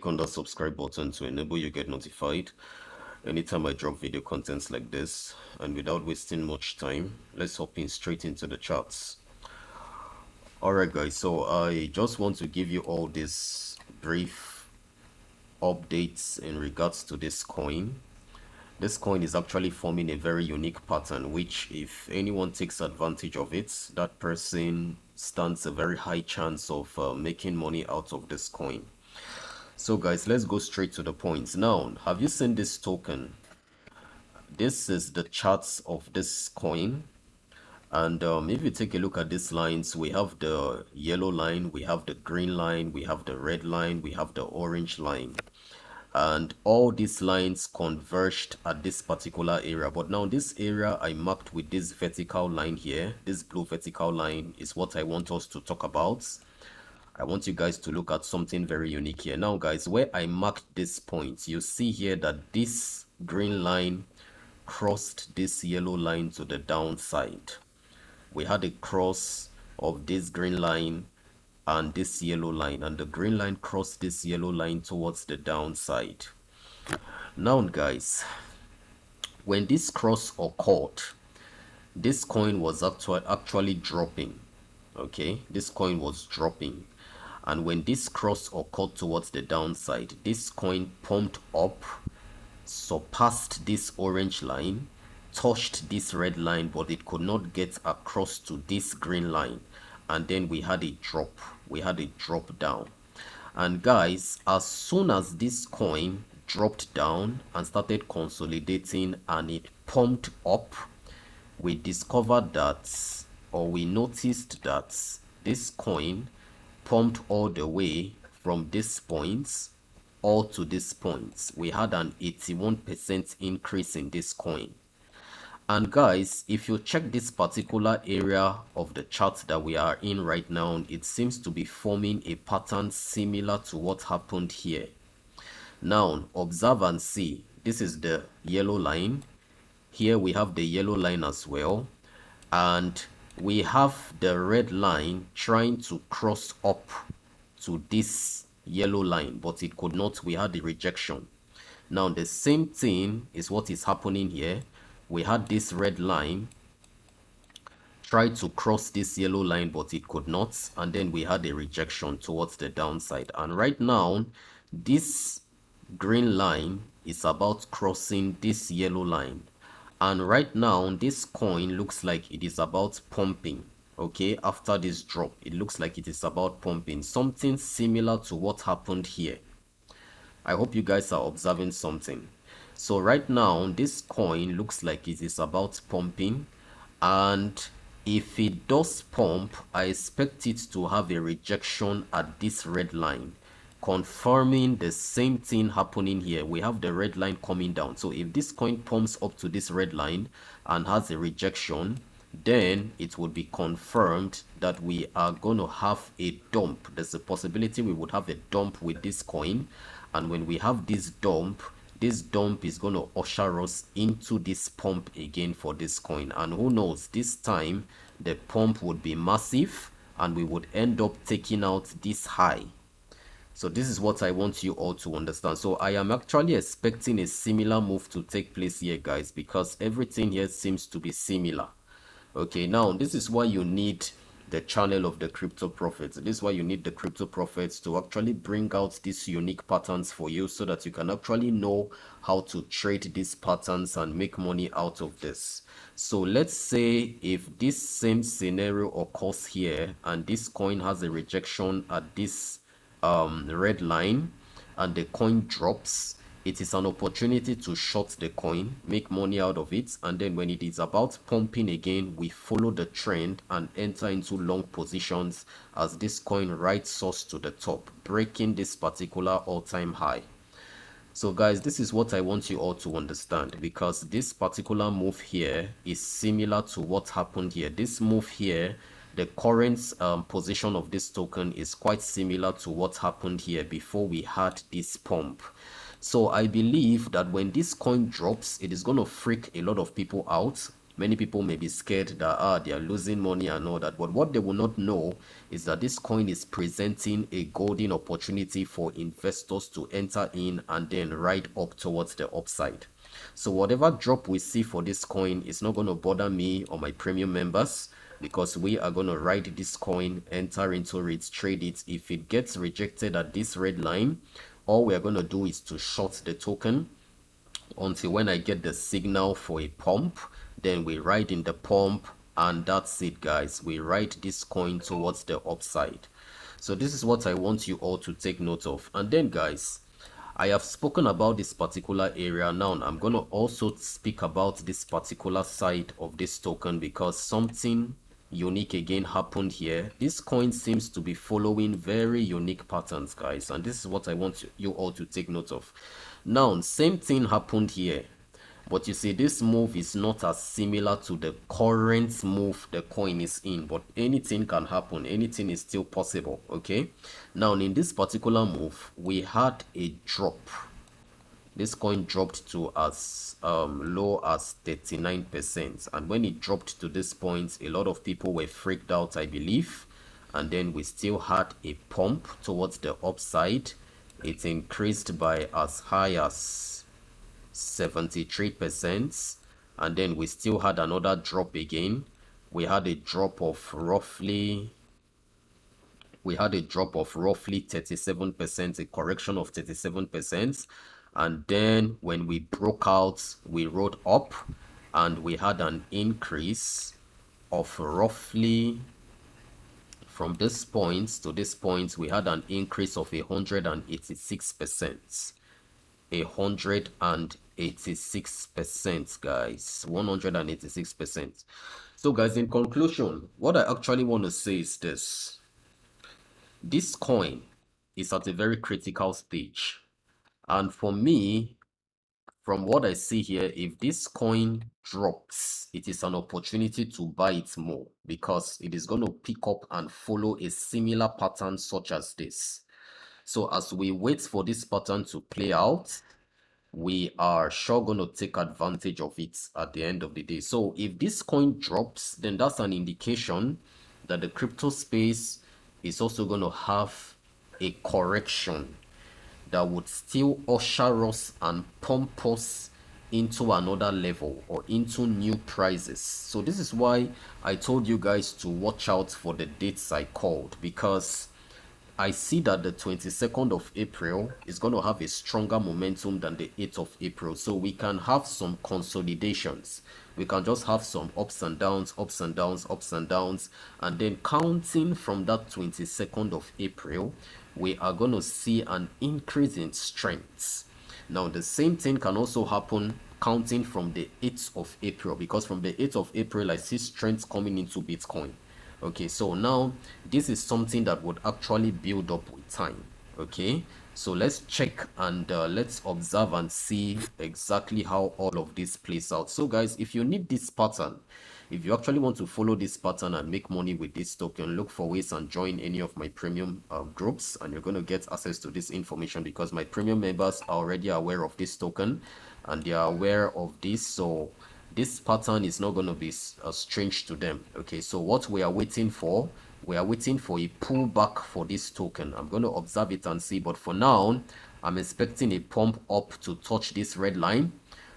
click on that subscribe button to enable you get notified anytime I drop video contents like this. And without wasting much time, let's hop in straight into the charts. Alright guys, so I just want to give you all these brief updates in regards to this coin. This coin is actually forming a very unique pattern, which if anyone takes advantage of it, that person stands a very high chance of making money out of this coin. So guys, let's go straight to the points. Now, have you seen this token? This is the charts of this coin. And if you take a look at these lines, we have the yellow line, we have the green line, we have the red line, we have the orange line. And all these lines converged at this particular area. But now this area I marked with this vertical line here, this blue vertical line, is what I want us to talk about. I want you guys to look at something very unique here. Now guys, where I marked this point, you see here that this green line crossed this yellow line to the downside. We had a cross of this green line and this yellow line, and the green line crossed this yellow line towards the downside. Now guys, when this cross occurred, this coin was actually dropping. Okay, this coin was dropping, and when this cross occurred towards the downside, this coin pumped up, surpassed this orange line, touched this red line, but it could not get across to this green line, and then we had a drop. We had a drop down. And guys, as soon as this coin dropped down and started consolidating and it pumped up, we discovered that, or we noticed that this coin pumped all the way from this point all to this point. We had an 81% increase in this coin. And guys, if you check this particular area of the chart that we are in right now, it seems to be forming a pattern similar to what happened here. Now, observe and see. This is the yellow line. Here we have the yellow line as well. And we have the red line trying to cross up to this yellow line, but it could not. We had the rejection. Now, the same thing is what is happening here. We had this red line try to cross this yellow line, but it could not, and then we had a rejection towards the downside. And right now this green line is about crossing this yellow line, and right now this coin looks like it is about pumping. Okay, after this drop, it looks like it is about pumping, something similar to what happened here. I hope you guys are observing something. So right now this coin looks like it is about pumping, and if it does pump, I expect it to have a rejection at this red line, confirming the same thing happening here. We have the red line coming down. So if this coin pumps up to this red line and has a rejection, then it would be confirmed that we are going to have a dump. There's a possibility we would have a dump with this coin, and when we have this dump is going to usher us into this pump again for this coin. And who knows, this time the pump would be massive and we would end up taking out this high. So this is what I want you all to understand. So I am actually expecting a similar move to take place here, guys, because everything here seems to be similar. Okay, now this is why you need the channel of the Crypto Prophets. This is why you need the Crypto Prophets to actually bring out these unique patterns for you, so that you can actually know how to trade these patterns and make money out of this. So let's say if this same scenario occurs here and this coin has a rejection at this red line and the coin drops, it is an opportunity to short the coin, make money out of it, and then when it is about pumping again, we follow the trend and enter into long positions as this coin rides us to the top, breaking this particular all-time high. So guys, this is what I want you all to understand, because this particular move here is similar to what happened here. This move here, the current position of this token is quite similar to what happened here before we had this pump. So I believe that when this coin drops, it is going to freak a lot of people out. Many people may be scared that they are losing money and all that, but what they will not know is that this coin is presenting a golden opportunity for investors to enter in and then ride up towards the upside. So whatever drop we see for this coin is not going to bother me or my premium members, because we are going to ride this coin, enter into it, trade it. If it gets rejected at this red line, all we are going to do is to short the token until when I get the signal for a pump. Then we ride in the pump, and that's it, guys. We ride this coin towards the upside. So this is what I want you all to take note of. And then, guys, I have spoken about this particular area. Now I'm going to also speak about this particular side of this token, because something unique again happened here. This coin seems to be following very unique patterns, guys, and this is what I want you all to take note of. Now, same thing happened here, but you see this move is not as similar to the current move the coin is in, but anything can happen, anything is still possible. Okay, now in this particular move we had a drop. This coin dropped to as low as 39%, and when it dropped to this point, a lot of people were freaked out, I believe. And then we still had a pump towards the upside. It increased by as high as 73%, and then we still had another drop again. We had a drop of roughly 37%, a correction of 37%. And then when we broke out, we rode up, and we had an increase of roughly, from this point to this point, we had an increase of 186%. 186%, guys. 186%. So, guys, in conclusion, what I actually want to say is this: this coin is at a very critical stage, and for me, from what I see here, if this coin drops, it is an opportunity to buy it more, because it is going to pick up and follow a similar pattern such as this. So as we wait for this pattern to play out, we are sure going to take advantage of it at the end of the day. So if this coin drops, then that's an indication that the crypto space is also going to have a correction that would still usher us and pump us into another level or into new prices. So this is why I told you guys to watch out for the dates I called, because I see that the 22nd of April is going to have a stronger momentum than the 8th of April. So we can have some consolidations. We can just have some ups and downs, ups and downs, ups and downs. And then counting from that 22nd of April, we are going to see an increase in strength. Now, the same thing can also happen counting from the 8th of April, because from the 8th of April, I see strength coming into Bitcoin. Okay, so now this is something that would actually build up with time. Okay, so let's check and let's observe and see exactly how all of this plays out. So guys, if you need this pattern, if you actually want to follow this pattern and make money with this token, look for ways and join any of my premium groups, and you're going to get access to this information, because my premium members are already aware of this token and they are aware of this. So this pattern is not going to be strange to them. Okay, so what we are waiting for, we are waiting for a pullback for this token. I'm going to observe it and see, but for now I'm expecting a pump up to touch this red line.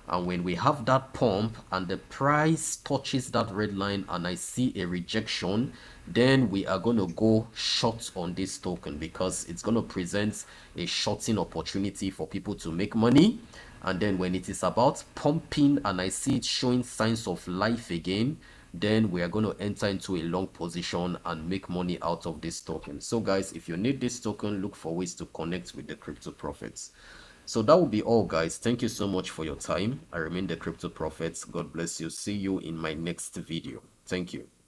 And when we have that pump and the price touches that red line and I see a rejection, then we are going to go short on this token, because it's going to present a shorting opportunity for people to make money. And then when it is about pumping and I see it showing signs of life again, then we are going to enter into a long position and make money out of this token. So guys, if you need this token, look for ways to connect with the Crypto Prophets. So that will be all, guys. Thank you so much for your time. I remain the Crypto Prophet. God bless you. See you in my next video. Thank you.